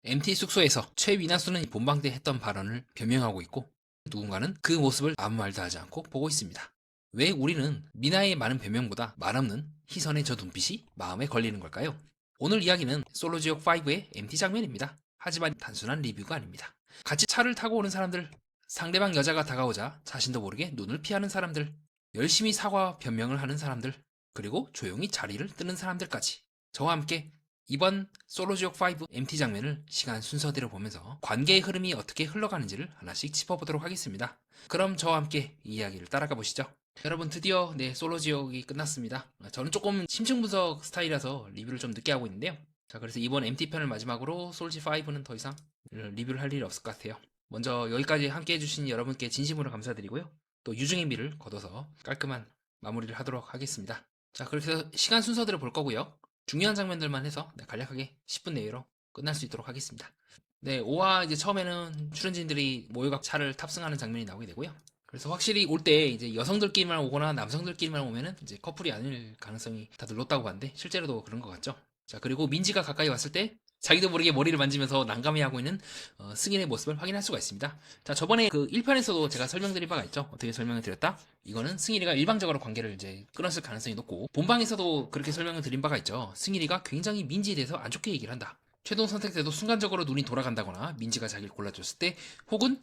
MT 숙소에서 최위나수는 본방 때 했던 발언을 변명하고 있고 누군가는 그 모습을 아무 말도 하지 않고 보고 있습니다. 왜 우리는 미나의 많은 변명보다 말없는 희선의 저 눈빛이 마음에 걸리는 걸까요? 오늘 이야기는 솔로지옥5의 MT 장면입니다. 하지만 단순한 리뷰가 아닙니다. 같이 차를 타고 오는 사람들, 상대방 여자가 다가오자 자신도 모르게 눈을 피하는 사람들, 열심히 사과 변명을 하는 사람들, 그리고 조용히 자리를 뜨는 사람들까지 저와 함께 이번 솔로지옥5 MT 장면을 시간 순서대로 보면서 관계의 흐름이 어떻게 흘러가는지를 하나씩 짚어보도록 하겠습니다. 그럼 저와 함께 이 이야기를 따라가 보시죠. 여러분 드디어 솔로지옥이 끝났습니다. 저는 조금 심층 분석 스타일이라서 리뷰를 좀 늦게 하고 있는데요. 자, 그래서 이번 MT편을 마지막으로 솔지5는 더 이상 리뷰를 할 일이 없을 것 같아요. 먼저 여기까지 함께 해주신 여러분께 진심으로 감사드리고요. 또 유중의 미를 거둬서 깔끔한 마무리를 하도록 하겠습니다. 자, 그렇게 해서 시간 순서대로 볼 거고요. 중요한 장면들만 해서 간략하게 10분 내외로 끝날 수 있도록 하겠습니다. 네, 5화 이제 처음에는 출연진들이 모여가 차를 탑승하는 장면이 나오게 되고요. 그래서 확실히 올 때 이제 여성들끼리만 오거나 남성들끼리만 오면은 이제 커플이 아닐 가능성이 다들 높다고 봤는데 실제로도 그런 것 같죠. 자, 그리고 민지가 가까이 왔을 때 자기도 모르게 머리를 만지면서 난감해하고 있는 승인의 모습을 확인할 수가 있습니다. 자, 저번에 그 1편에서도 제가 설명드린 바가 있죠. 어떻게 설명을 드렸다? 이거는 승일이가 일방적으로 관계를 이제 끊었을 가능성이 높고, 본방에서도 그렇게 설명을 드린 바가 있죠. 승일이가 굉장히 민지에 대해서 안 좋게 얘기를 한다. 최종 선택 때도 순간적으로 눈이 돌아간다거나 민지가 자기를 골라줬을 때, 혹은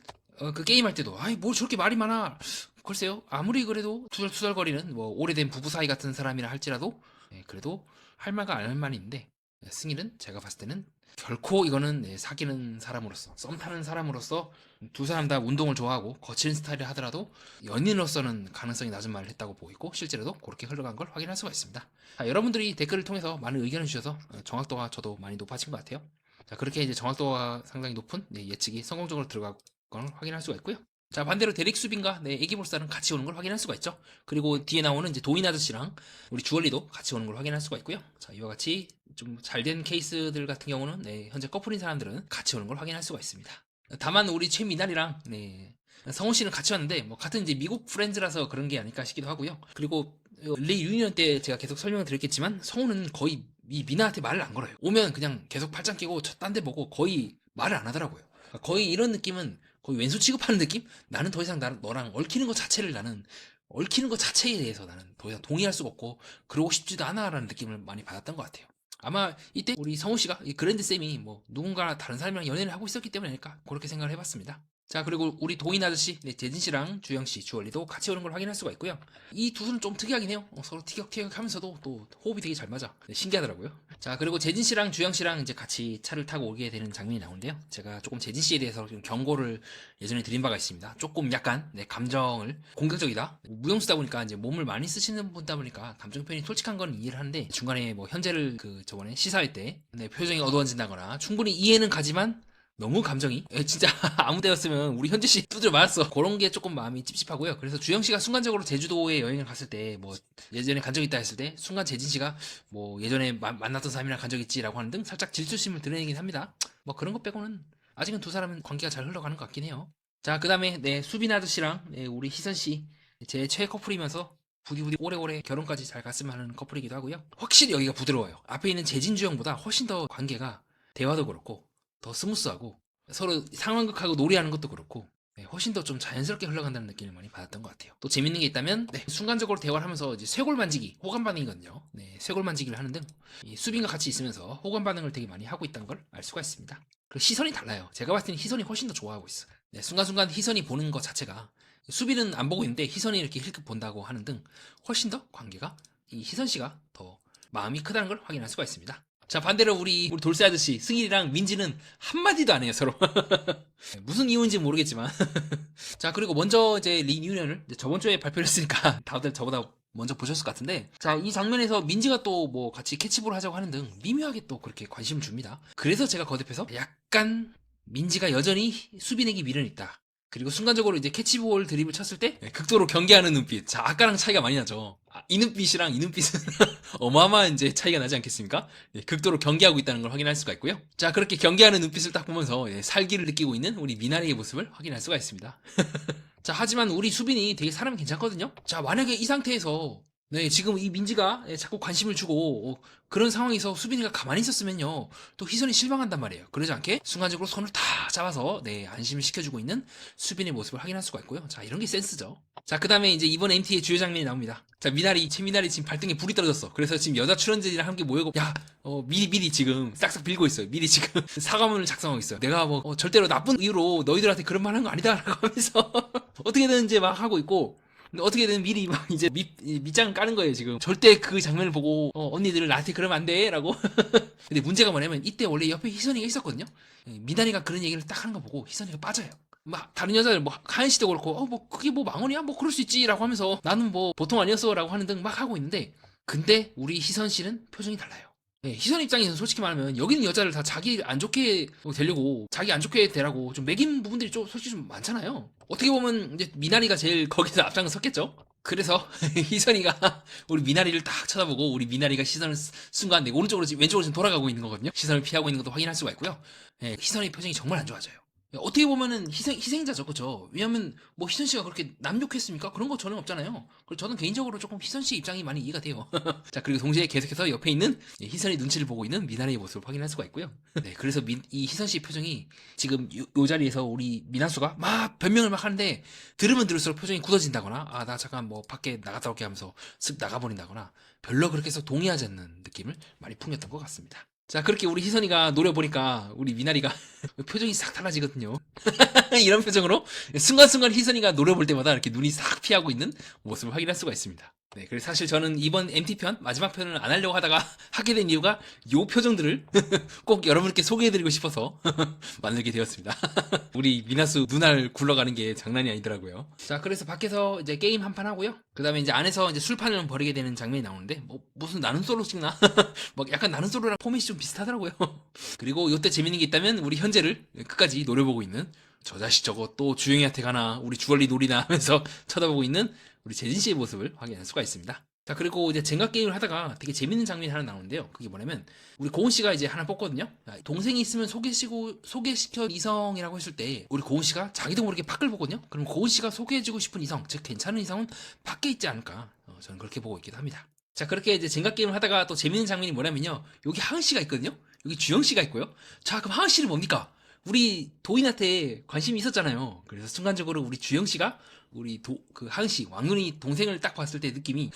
그 게임할 때도 아이 뭘 저렇게 말이 많아. 글쎄요, 아무리 그래도 투덜투덜거리는 뭐 오래된 부부 사이 같은 사람이라 할지라도 그래도 할 말과 안 할 말이 있는데, 승일은 제가 봤을 때는 결코 이거는 사귀는 사람으로서, 썸 타는 사람으로서 두 사람 다 운동을 좋아하고 거친 스타일을 하더라도 연인으로서는 가능성이 낮은 말을 했다고 보이고, 실제로도 그렇게 흘러간 걸 확인할 수가 있습니다. 자, 여러분들이 댓글을 통해서 많은 의견을 주셔서 정확도가 저도 많이 높아진 것 같아요. 자, 그렇게 이제 정확도가 상당히 높은 예측이 성공적으로 들어간 걸 확인할 수가 있고요. 자, 반대로 데릭 수빈과 애기볼살은 같이 오는 걸 확인할 수가 있죠. 그리고 뒤에 나오는 이제 도인 아저씨랑 우리 주얼리도 같이 오는 걸 확인할 수가 있고요. 자, 이와 같이 좀 잘된 케이스들 같은 경우는 현재 커플인 사람들은 같이 오는 걸 확인할 수가 있습니다. 다만 우리 최미나리랑 성훈 씨는 같이 왔는데 뭐 같은 이제 미국 프렌즈라서 그런 게 아닐까 싶기도 하고요. 그리고 리 유니언 때 제가 계속 설명을 드렸겠지만 성훈은 거의 이 미나한테 말을 안 걸어요. 오면 그냥 계속 팔짱 끼고 딴 데 보고 거의 말을 안 하더라고요. 거의 이런 느낌은 거의 왼수 취급하는 느낌? 나는 더 이상 너랑 얽히는 것 자체를 얽히는 것 자체에 대해서 나는 더 이상 동의할 수가 없고 그러고 싶지도 않아라는 느낌을 많이 받았던 것 같아요. 아마 이때 우리 성우 씨가 이 그랜드 쌤이 뭐 누군가 다른 사람이랑 연애를 하고 있었기 때문에 아닐까 그렇게 생각을 해봤습니다. 자, 그리고 우리 도인 아저씨, 재진 씨랑 주영 씨, 주얼리도 같이 오는 걸 확인할 수가 있고요. 이 두 분은 좀 특이하긴 해요. 서로 티격태격 하면서도 또 호흡이 되게 잘 맞아. 신기하더라고요. 자, 그리고 재진 씨랑 주영 씨랑 이제 같이 차를 타고 오게 되는 장면이 나오는데요. 제가 조금 재진 씨에 대해서 좀 경고를 예전에 드린 바가 있습니다. 조금 약간 감정을 공격적이다. 무용수다 보니까 이제 몸을 많이 쓰시는 분다 보니까 감정 표현이 솔직한 건 이해를 하는데 중간에 뭐 현재를 저번에 시사할 때 표정이 어두워진다거나 충분히 이해는 가지만 너무 감정이 진짜 아무 데였으면 우리 현재 씨 두드려 맞았어. 그런 게 조금 마음이 찝찝하고요. 그래서 주영 씨가 순간적으로 제주도에 여행을 갔을 때 뭐 예전에 간 적 있다 했을 때 순간 재진 씨가 뭐 예전에 만났던 사람이랑 간 적 있지라고 하는 등 살짝 질투심을 드러내긴 합니다. 뭐 그런 것 빼고는 아직은 두 사람은 관계가 잘 흘러가는 것 같긴 해요. 자, 그다음에 수빈 아저씨랑 우리 희선 씨 제 최애 커플이면서 부디 오래오래 결혼까지 잘 갔으면 하는 커플이기도 하고요. 확실히 여기가 부드러워요. 앞에 있는 재진 주영보다 훨씬 더 관계가 대화도 그렇고 더 스무스하고 서로 상황극하고 놀이하는 것도 그렇고 훨씬 더 좀 자연스럽게 흘러간다는 느낌을 많이 받았던 것 같아요. 또 재밌는 게 있다면 순간적으로 대화를 하면서 이제 쇄골 만지기, 호감 반응이거든요. 쇄골 만지기를 하는 등 수빈과 같이 있으면서 호감 반응을 되게 많이 하고 있다는 걸 알 수가 있습니다. 그 시선이 달라요. 제가 봤을 때는 희선이 훨씬 더 좋아하고 있어요. 순간순간 희선이 보는 것 자체가 수빈은 안 보고 있는데 희선이 이렇게 힐끗 본다고 하는 등 훨씬 더 관계가 이 희선 씨가 더 마음이 크다는 걸 확인할 수가 있습니다. 자, 반대로 우리 돌쇠 아저씨 승일이랑 민지는 한마디도 안 해요, 서로. 무슨 이유인지 모르겠지만. 자, 그리고 먼저 이제 리유니언을 저번 주에 발표를 했으니까 다들 저보다 먼저 보셨을 것 같은데, 자, 이 장면에서 민지가 또 뭐 같이 캐치볼을 하자고 하는 등 미묘하게 또 그렇게 관심을 줍니다. 그래서 제가 거듭해서 약간 민지가 여전히 수빈에게 미련이 있다. 그리고 순간적으로 이제 캐치볼 드립을 쳤을 때 극도로 경계하는 눈빛. 자, 아까랑 차이가 많이 나죠. 이 눈빛이랑 이 눈빛은 어마어마한 이제 차이가 나지 않겠습니까? 극도로 경계하고 있다는 걸 확인할 수가 있고요. 자, 그렇게 경계하는 눈빛을 딱 보면서 살기를 느끼고 있는 우리 미나리의 모습을 확인할 수가 있습니다. 자, 하지만 우리 수빈이 되게 사람이 괜찮거든요. 자, 만약에 이 상태에서 네, 지금 이 민지가 자꾸 관심을 주고 그런 상황에서 수빈이가 가만히 있었으면요 또 희선이 실망한단 말이에요. 그러지 않게 순간적으로 손을 다 잡아서 안심을 시켜주고 있는 수빈의 모습을 확인할 수가 있고요. 자, 이런 게 센스죠. 자, 그 다음에 이제 이번 MT의 주요 장면이 나옵니다. 자, 최미나리 지금 발등에 불이 떨어졌어. 그래서 지금 여자 출연진이랑 함께 모이고, 야, 미리 지금 싹싹 빌고 있어요. 미리 지금 사과문을 작성하고 있어요. 내가 절대로 나쁜 이유로 너희들한테 그런 말 한 거 아니다. 라고 하면서 어떻게든 이제 막 하고 있고, 근데 어떻게든 미리 막 이제 밑장을 까는 거예요, 지금. 절대 그 장면을 보고, 언니들 나한테 그러면 안 돼. 라고. 근데 문제가 뭐냐면, 이때 원래 옆에 희선이가 있었거든요? 미나리가 그런 얘기를 딱 하는 거 보고 희선이가 빠져요. 막 다른 여자들 뭐 하은 씨도 그렇고 뭐 그게 뭐 망언이야 뭐 그럴 수 있지라고 하면서 나는 뭐 보통 아니었어라고 하는 등 막 하고 있는데 근데 우리 희선 씨는 표정이 달라요. 희선 입장에서는 솔직히 말하면 여기 있는 여자를 다 자기 안 좋게 되려고 자기 안 좋게 되라고 좀 매긴 부분들이 좀 솔직히 좀 많잖아요. 어떻게 보면 이제 미나리가 제일 거기서 앞장을 섰겠죠. 그래서 희선이가 우리 미나리를 딱 쳐다보고 우리 미나리가 시선을 순간 오른쪽으로 왼쪽으로 지금 돌아가고 있는 거거든요. 시선을 피하고 있는 것도 확인할 수가 있고요. 희선의 표정이 정말 안 좋아져요. 어떻게 보면은 희생자죠, 그죠? 왜냐면, 뭐, 희선 씨가 그렇게 남욕했습니까? 그런 거 전혀 없잖아요. 그리고 저는 개인적으로 조금 희선 씨 입장이 많이 이해가 돼요. 자, 그리고 동시에 계속해서 옆에 있는 희선의 눈치를 보고 있는 미나리의 모습을 확인할 수가 있고요. 네, 그래서 이 희선 씨 표정이 지금 요 자리에서 우리 미나수가 막 변명을 막 하는데, 들으면 들을수록 표정이 굳어진다거나, 아, 나 잠깐 뭐, 밖에 나갔다 올게 하면서 쓱 나가버린다거나, 별로 그렇게 해서 동의하지 않는 느낌을 많이 풍겼던 것 같습니다. 자, 그렇게 우리 희선이가 노려보니까 우리 미나리가 표정이 싹 달라지거든요. 이런 표정으로 순간순간 희선이가 노려볼 때마다 이렇게 눈이 싹 피하고 있는 모습을 확인할 수가 있습니다. 네, 그래서 사실 저는 이번 MT편 마지막 편을 안 하려고 하다가 하게 된 이유가 요 표정들을 꼭 여러분께 소개해드리고 싶어서 만들게 되었습니다. 우리 미나수 눈알 굴러가는 게 장난이 아니더라고요. 자, 그래서 밖에서 이제 게임 한 판 하고요. 그 다음에 이제 안에서 이제 술판을 벌이게 되는 장면이 나오는데 뭐 무슨 나는 솔로 찍나? 막 약간 나는 솔로랑 포맷이 좀 비슷하더라고요. 그리고 요때 재밌는 게 있다면 우리 현재를 끝까지 노려보고 있는 저 자식 저거 또 주영이한테 가나 우리 주얼리 놀이나 하면서 쳐다보고 있는 우리 재진 씨의 모습을 확인할 수가 있습니다. 자, 그리고 이제 젠가 게임을 하다가 되게 재밌는 장면이 하나 나오는데요. 그게 뭐냐면 우리 고은 씨가 이제 하나 뽑거든요. 동생이 있으면 소개시켜 이성이라고 했을 때 우리 고은 씨가 자기도 모르게 밖을 보거든요. 그럼 고은 씨가 소개해주고 싶은 이성, 즉 괜찮은 이성은 밖에 있지 않을까? 저는 그렇게 보고 있기도 합니다. 자, 그렇게 이제 젠가 게임을 하다가 또 재밌는 장면이 뭐냐면요. 여기 하은 씨가 있거든요. 여기 주영 씨가 있고요. 자, 그럼 하은 씨는 뭡니까? 우리 도인한테 관심이 있었잖아요. 그래서 순간적으로 우리 주영 씨가 우리 그 하은 씨, 왕눈이 동생을 딱 봤을 때 느낌이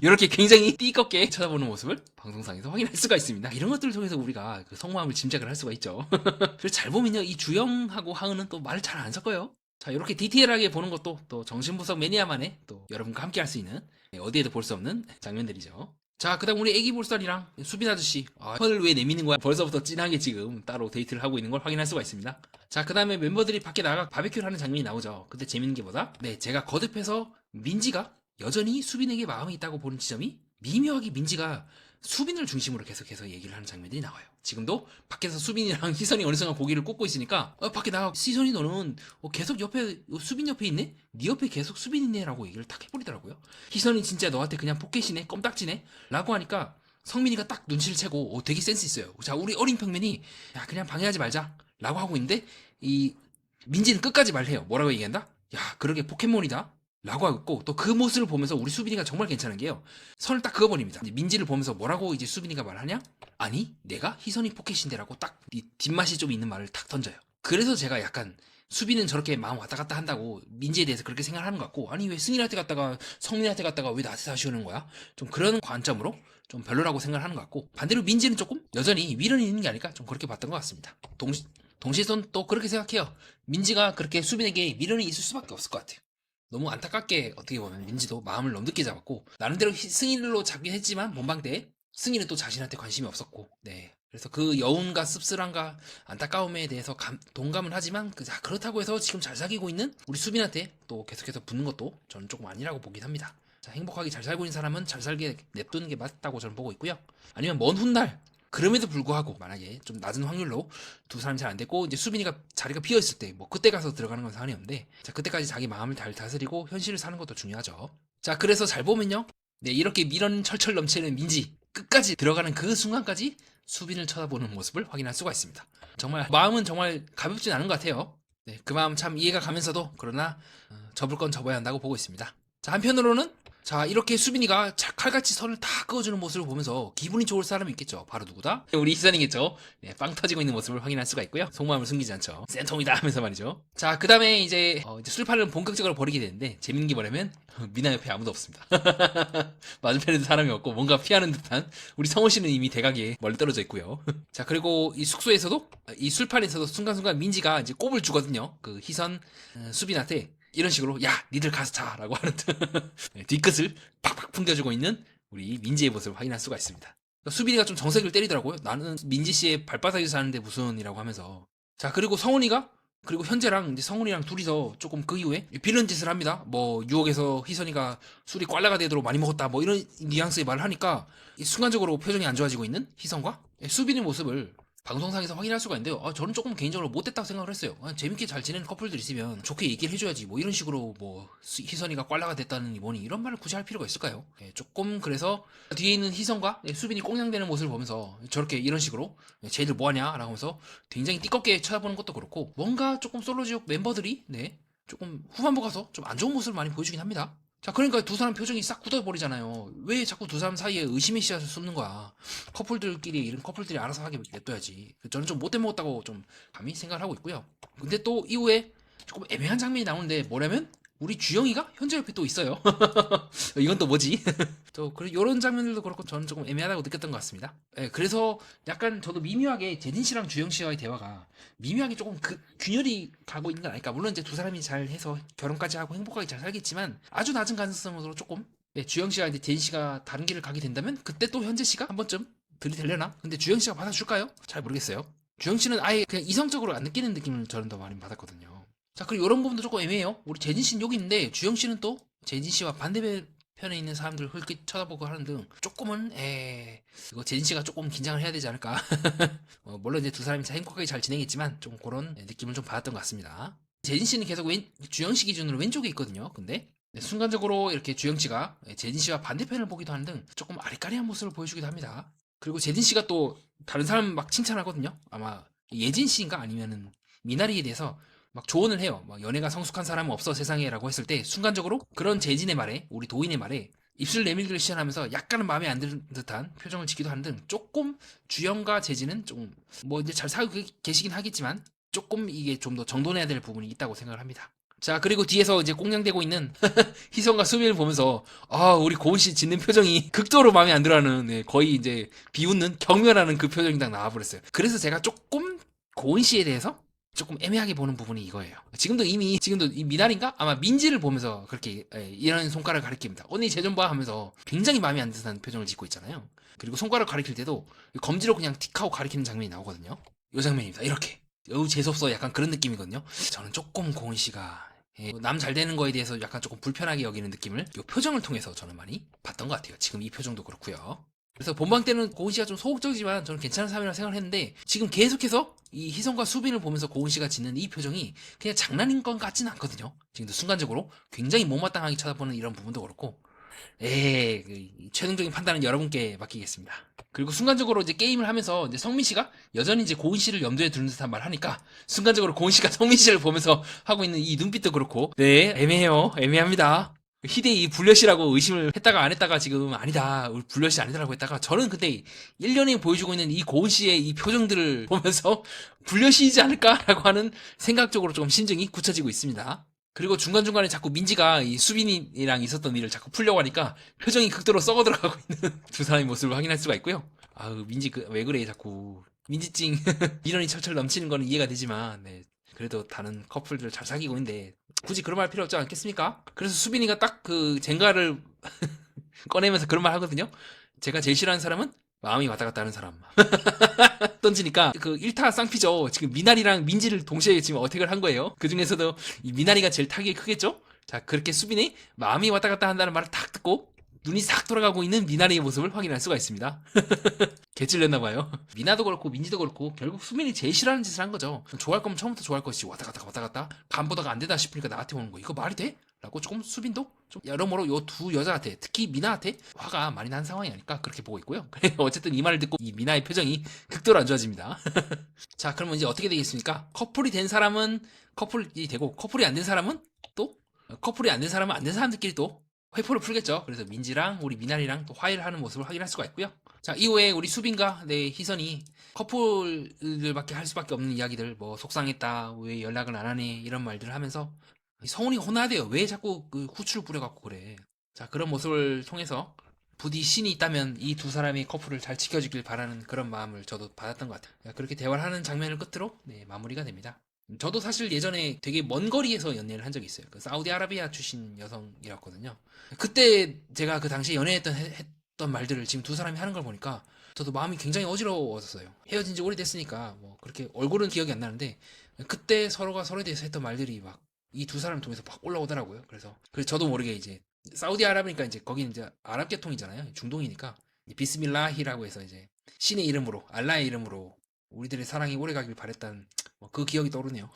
이렇게 굉장히 띠껍게 쳐다보는 모습을 방송상에서 확인할 수가 있습니다. 이런 것들을 통해서 우리가 그 속마음을 짐작을 할 수가 있죠. 그래서 잘 보면요, 이 주영하고 하은은 또 말을 잘 안 섞어요. 자, 이렇게 디테일하게 보는 것도 또 정신분석 매니아만의 또 여러분과 함께 할 수 있는 어디에도 볼 수 없는 장면들이죠. 자, 그 다음 우리 애기 볼살이랑 수빈 아저씨 혀를 왜 내미는 거야? 벌써부터 진하게 지금 따로 데이트를 하고 있는 걸 확인할 수가 있습니다. 자, 그 다음에 멤버들이 밖에 나가 바베큐를 하는 장면이 나오죠. 근데 재밌는 게 뭐다? 네, 제가 거듭해서 민지가 여전히 수빈에게 마음이 있다고 보는 지점이 미묘하게 민지가 수빈을 중심으로 계속해서 얘기를 하는 장면들이 나와요. 지금도 밖에서 수빈이랑 희선이 어느 순간 고기를 굽고 있으니까 밖에 나가 시선이 너는 계속 옆에 수빈 옆에 있네? 네 옆에 계속 수빈 있네? 라고 얘기를 딱 해버리더라고요. 희선이 진짜 너한테 그냥 포켓이네? 껌딱지네? 라고 하니까 성민이가 딱 눈치를 채고 되게 센스 있어요. 자, 우리 어린 평면이 야, 그냥 방해하지 말자 라고 하고 있는데 이 민지는 끝까지 말해요. 뭐라고 얘기한다? 야, 그러게 포켓몬이다 라고 하고 있고 또 그 모습을 보면서 우리 수빈이가 정말 괜찮은 게요. 선을 딱 그어버립니다. 민지를 보면서 뭐라고 이제 수빈이가 말하냐? 아니, 내가 희선이 포켓인데라고 딱 뒷맛이 좀 있는 말을 탁 던져요. 그래서 제가 약간 수빈은 저렇게 마음 왔다 갔다 한다고 민지에 대해서 그렇게 생각하는 것 같고 아니 왜 승인한테 갔다가 성민한테 갔다가 왜 나한테 다시 오는 거야? 좀 그런 관점으로 좀 별로라고 생각하는 것 같고 반대로 민지는 조금 여전히 위로는 있는 게 아닐까 좀 그렇게 봤던 것 같습니다. 동시에 또 그렇게 생각해요. 민지가 그렇게 수빈에게 미련이 있을 수밖에 없을 것 같아요. 너무 안타깝게 어떻게 보면 민지도 마음을 너무 늦게 잡았고 나름대로 승인으로 잡긴 했지만 본방때 승인은 또 자신한테 관심이 없었고 네 그래서 그 여운과 씁쓸함과 안타까움에 대해서 동감은 하지만 그렇다고 해서 지금 잘 사귀고 있는 우리 수빈한테 또 계속해서 붙는 것도 저는 조금 아니라고 보긴 합니다. 자, 행복하게 잘 살고 있는 사람은 잘 살게 냅두는 게 맞다고 저는 보고 있고요. 아니면 먼 훗날 그럼에도 불구하고 만약에 좀 낮은 확률로 두 사람이 잘 안 됐고 이제 수빈이가 자리가 비어 있을 때 뭐 그때 가서 들어가는 건 상관이 없는데 자 그때까지 자기 마음을 잘 다스리고 현실을 사는 것도 중요하죠. 자, 그래서 잘 보면요, 네 이렇게 미련 철철 넘치는 민지 끝까지 들어가는 그 순간까지 수빈을 쳐다보는 모습을 확인할 수가 있습니다. 정말 마음은 정말 가볍진 않은 것 같아요. 네, 그 마음 참 이해가 가면서도 그러나 접을 건 접어야 한다고 보고 있습니다. 자, 한편으로는 자, 이렇게 수빈이가 칼같이 선을 다 그어주는 모습을 보면서 기분이 좋을 사람이 있겠죠. 바로 누구다? 우리 희선이겠죠. 네, 빵 터지고 있는 모습을 확인할 수가 있고요. 속마음을 숨기지 않죠. 센통이다 하면서 말이죠. 자, 그 다음에 이제 술판을 본격적으로 벌이게 되는데 재밌는 게 뭐냐면 미나 옆에 아무도 없습니다. 맞은편에도 사람이 없고 뭔가 피하는 듯한 우리 성호 씨는 이미 대각에 멀리 떨어져 있고요. 자, 그리고 이 숙소에서도 이 술판에서도 순간순간 민지가 이제 꼽을 주거든요. 그 희선 수빈한테 이런 식으로 야 니들 가서 자라고 하는 뒤끝을 팍팍 풍겨주고 있는 우리 민지의 모습을 확인할 수가 있습니다. 수빈이가 좀 정색을 때리더라고요. 나는 민지 씨의 발바닥에서 사는데 무슨이라고 하면서. 자, 그리고 성훈이가 그리고 현재랑 이제 성훈이랑 둘이서 조금 그 이후에 빌런 짓을 합니다. 뭐 유혹에서 희선이가 술이 꽐라가 되도록 많이 먹었다 뭐 이런 뉘앙스의 말을 하니까 순간적으로 표정이 안 좋아지고 있는 희선과 수빈의 모습을 방송상에서 확인할 수가 있는데요. 저는 조금 개인적으로 못됐다고 생각을 했어요. 재밌게 잘 지내는 커플들 있으면 좋게 얘기를 해줘야지. 뭐 이런 식으로 뭐 희선이가 꽐라가 됐다는 뭐니 이런 말을 굳이 할 필요가 있을까요? 조금 그래서 뒤에 있는 희선과 수빈이 꽁냥대는 모습을 보면서 저렇게 이런 식으로 쟤들 뭐하냐 라고 하면서 굉장히 띠껍게 쳐다보는 것도 그렇고 뭔가 조금 솔로지옥 멤버들이 조금 후반부 가서 좀 안 좋은 모습을 많이 보여주긴 합니다. 자, 그러니까 두 사람 표정이 싹 굳어버리잖아요. 왜 자꾸 두 사람 사이에 의심의 씨앗을 쏟는 거야. 커플들끼리 이런 커플들이 알아서 하게 냅둬야지. 저는 좀 못돼 먹었다고 좀 감히 생각을 하고 있고요. 근데 또 이후에 조금 애매한 장면이 나오는데 뭐냐면 우리 주영이가 현재 옆에 또 있어요. 이건 또 뭐지? 또 이런 장면들도 그렇고 저는 조금 애매하다고 느꼈던 것 같습니다. 그래서 약간 저도 미묘하게 제딘 씨랑 주영 씨와의 대화가 미묘하게 조금 균열이 가고 있는 건 아닐까. 물론 이제 두 사람이 잘 해서 결혼까지 하고 행복하게 잘 살겠지만 아주 낮은 가능성으로 조금 주영 씨와 이제 제딘 씨가 다른 길을 가게 된다면 그때 또 현재 씨가 한 번쯤 들이대려나? 근데 주영 씨가 받아줄까요? 잘 모르겠어요. 주영 씨는 아예 그냥 이성적으로 안 느끼는 느낌을 저는 더 많이 받았거든요. 자, 그리고 이런 부분도 조금 애매해요. 우리 재진 씨는 여기 있는데 주영 씨는 또 재진 씨와 반대편에 있는 사람들을 흘끗 쳐다보고 하는 등 조금은 이거 재진 씨가 조금 긴장을 해야 되지 않을까. 물론 이제 두 사람이 행복하게 잘 지내겠지만 좀 그런 느낌을 좀 받았던 것 같습니다. 재진 씨는 계속 주영 씨 기준으로 왼쪽에 있거든요. 근데 순간적으로 이렇게 주영 씨가 재진 씨와 반대편을 보기도 하는 등 조금 아리까리한 모습을 보여주기도 합니다. 그리고 재진 씨가 또 다른 사람 막 칭찬하거든요. 아마 예진 씨인가 아니면은 미나리에 대해서 막 조언을 해요. 막 연애가 성숙한 사람은 없어 세상에라고 했을 때 순간적으로 그런 재진의 말에 우리 도인의 말에 입술 내밀기를 시전하면서 약간은 마음에 안 드는 듯한 표정을 짓기도 하는 등 조금 주영과 재진은 좀 뭐 이제 잘 살고 계시긴 하겠지만 조금 이게 좀 더 정돈해야 될 부분이 있다고 생각을 합니다. 자, 그리고 뒤에서 이제 꽁냥대고 있는 희성과 수빈을 보면서 우리 고은 씨 짓는 표정이 극도로 마음에 안 들어하는 거의 이제 비웃는 경멸하는 그 표정이 딱 나와버렸어요. 그래서 제가 조금 고은 씨에 대해서 조금 애매하게 보는 부분이 이거예요. 지금도 이 미나리인가? 아마 민지를 보면서 그렇게 이런 손가락을 가리킵니다. 언니 쟤 좀 봐 하면서 굉장히 마음에 안 드는 표정을 짓고 있잖아요. 그리고 손가락 가리킬 때도 검지로 그냥 틱하고 가리키는 장면이 나오거든요. 이 장면입니다. 이렇게. 여우 재수없어 약간 그런 느낌이거든요. 저는 조금 고은 씨가 남 잘 되는 거에 대해서 약간 조금 불편하게 여기는 느낌을 이 표정을 통해서 저는 많이 봤던 것 같아요. 지금 이 표정도 그렇고요. 그래서 본방 때는 고은 씨가 좀 소극적이지만 저는 괜찮은 사람이라고 생각을 했는데 지금 계속해서 이 희성과 수빈을 보면서 고은 씨가 짓는 이 표정이 그냥 장난인 것 같지는 않거든요. 지금도 순간적으로 굉장히 못마땅하게 쳐다보는 이런 부분도 그렇고 최종적인 판단은 여러분께 맡기겠습니다. 그리고 순간적으로 이제 게임을 하면서 이제 성민 씨가 여전히 이제 고은 씨를 염두에 두는 듯한 말 하니까 순간적으로 고은 씨가 성민 씨를 보면서 하고 있는 이 눈빛도 그렇고 애매해요. 애매합니다. 희대이 불려시라고 의심을 했다가 안 했다가 지금 아니다 불려시 아니다라고 했다가 저는 그때 1년에 보여주고 있는 이 고은 씨의 이 표정들을 보면서 불려시이지 않을까라고 하는 생각적으로 조금 심증이 굳혀지고 있습니다. 그리고 중간중간에 자꾸 민지가 이 수빈이랑 있었던 일을 자꾸 풀려고 하니까 표정이 극도로 썩어 들어가고 있는 두 사람의 모습을 확인할 수가 있고요. 민지 왜 그래 자꾸 민지찡 민원이 철철 넘치는 거는 이해가 되지만 그래도 다른 커플들 잘 사귀고 있는데 굳이 그런 말 필요 없지 않겠습니까? 그래서 수빈이가 딱 그 젠가를 꺼내면서 그런 말 하거든요. 제가 제일 싫어하는 사람은 마음이 왔다 갔다 하는 사람. 던지니까 그 1타 쌍피죠. 지금 미나리랑 민지를 동시에 지금 어택을 한 거예요. 그 중에서도 이 미나리가 제일 타격이 크겠죠? 자, 그렇게 수빈이 마음이 왔다 갔다 한다는 말을 딱 듣고 눈이 싹 돌아가고 있는 미나리의 모습을 확인할 수가 있습니다. 개찔렸나봐요. 미나도 그렇고 민지도 그렇고 결국 수빈이 제일 싫어하는 짓을 한 거죠. 좋아할 거면 처음부터 좋아할 것이지 왔다 갔다 간 보다가 안 되다 싶으니까 나한테 오는 거 이거 말이 돼? 라고 조금 수빈도 좀 여러모로 요 두 여자한테 특히 미나한테 화가 많이 난 상황이 아닐까 그렇게 보고 있고요. 어쨌든 이 말을 듣고 이 미나의 표정이 극도로 안 좋아집니다. 자, 그러면 이제 어떻게 되겠습니까? 커플이 된 사람은 커플이 되고 커플이 안 된 사람은 또 커플이 안 된 사람은 안 된 사람들끼리 또 회포를 풀겠죠. 그래서 민지랑 우리 미나리랑 또 화해를 하는 모습을 확인할 수가 있고요. 자, 이후에 우리 수빈과 내 희선이 커플들밖에 할 수밖에 없는 이야기들, 뭐 속상했다, 왜 연락을 안 하니 이런 말들을 하면서 성훈이가 혼나야 돼요. 왜 자꾸 그 후추를 뿌려갖고 그래. 자, 그런 모습을 통해서 부디 신이 있다면 이 두 사람의 커플을 잘 지켜주길 바라는 그런 마음을 저도 받았던 것 같아요. 그렇게 대화를 하는 장면을 끝으로 네, 마무리가 됩니다. 저도 사실 예전에 되게 먼 거리에서 연애를 한 적이 있어요. 그 사우디아라비아 출신 여성이었거든요. 그때 제가 그 당시에 했던 말들을 지금 두 사람이 하는 걸 보니까 저도 마음이 굉장히 어지러웠었어요. 헤어진 지 오래됐으니까 뭐 그렇게 얼굴은 기억이 안 나는데 그때 서로가 서로에 대해서 했던 말들이 막 이 두 사람을 통해서 막 올라오더라고요. 그래서 저도 모르게 이제 사우디아라비니까 이제 거기는 이제 아랍 계통이잖아요. 중동이니까 비스밀라히라고 해서 이제 신의 이름으로 알라의 이름으로 우리들의 사랑이 오래가길 바랬다는 그 기억이 떠오르네요.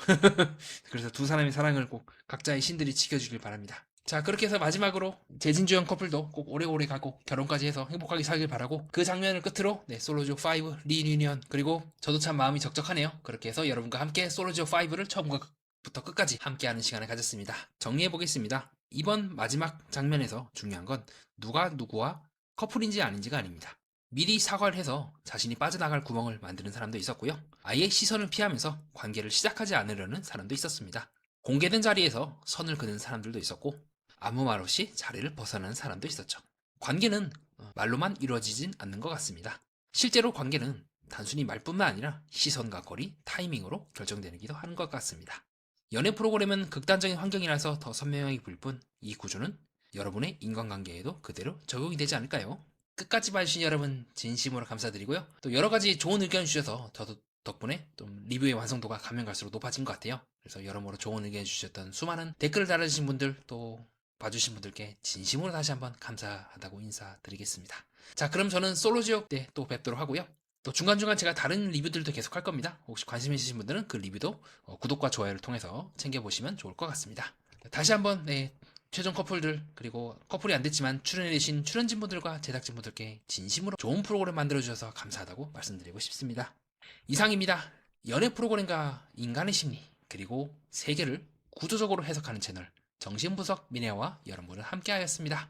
그래서 두 사람의 사랑을 꼭 각자의 신들이 지켜주길 바랍니다. 자, 그렇게 해서 마지막으로 재진주형 커플도 꼭 오래오래 가고 결혼까지 해서 행복하게 살길 바라고 그 장면을 끝으로 네, 솔로지오 5 리유니언 그리고 저도 참 마음이 적적하네요. 그렇게 해서 여러분과 함께 솔로지오 5를 처음부터 끝까지 함께하는 시간을 가졌습니다. 정리해보겠습니다. 이번 마지막 장면에서 중요한 건 누가 누구와 커플인지 아닌지가 아닙니다. 미리 사과를 해서 자신이 빠져나갈 구멍을 만드는 사람도 있었고요. 아예 시선을 피하면서 관계를 시작하지 않으려는 사람도 있었습니다. 공개된 자리에서 선을 그는 사람들도 있었고 아무 말 없이 자리를 벗어나는 사람도 있었죠. 관계는 말로만 이루어지진 않는 것 같습니다. 실제로 관계는 단순히 말뿐만 아니라 시선과 거리, 타이밍으로 결정되기도 하는 것 같습니다. 연애 프로그램은 극단적인 환경이라서 더 선명하게 보일 뿐 이 구조는 여러분의 인간관계에도 그대로 적용이 되지 않을까요? 끝까지 봐주신 여러분 진심으로 감사드리고요. 또 여러 가지 좋은 의견 주셔서 저도 덕분에 좀 리뷰의 완성도가 가면 갈수록 높아진 것 같아요. 그래서 여러모로 좋은 의견 주셨던 수많은 댓글을 달아주신 분들 또 봐주신 분들께 진심으로 다시 한번 감사하다고 인사드리겠습니다. 자, 그럼 저는 솔로지옥 때 또 뵙도록 하고요. 또 중간중간 제가 다른 리뷰들도 계속 할 겁니다. 혹시 관심 있으신 분들은 그 리뷰도 구독과 좋아요를 통해서 챙겨보시면 좋을 것 같습니다. 다시 한번 네, 최종 커플들 그리고 커플이 안 됐지만 출연해주신 출연진분들과 제작진분들께 진심으로 좋은 프로그램 만들어주셔서 감사하다고 말씀드리고 싶습니다. 이상입니다. 연애 프로그램과 인간의 심리 그리고 세계를 구조적으로 해석하는 채널 정신분석 미네와 여러분을 함께하였습니다.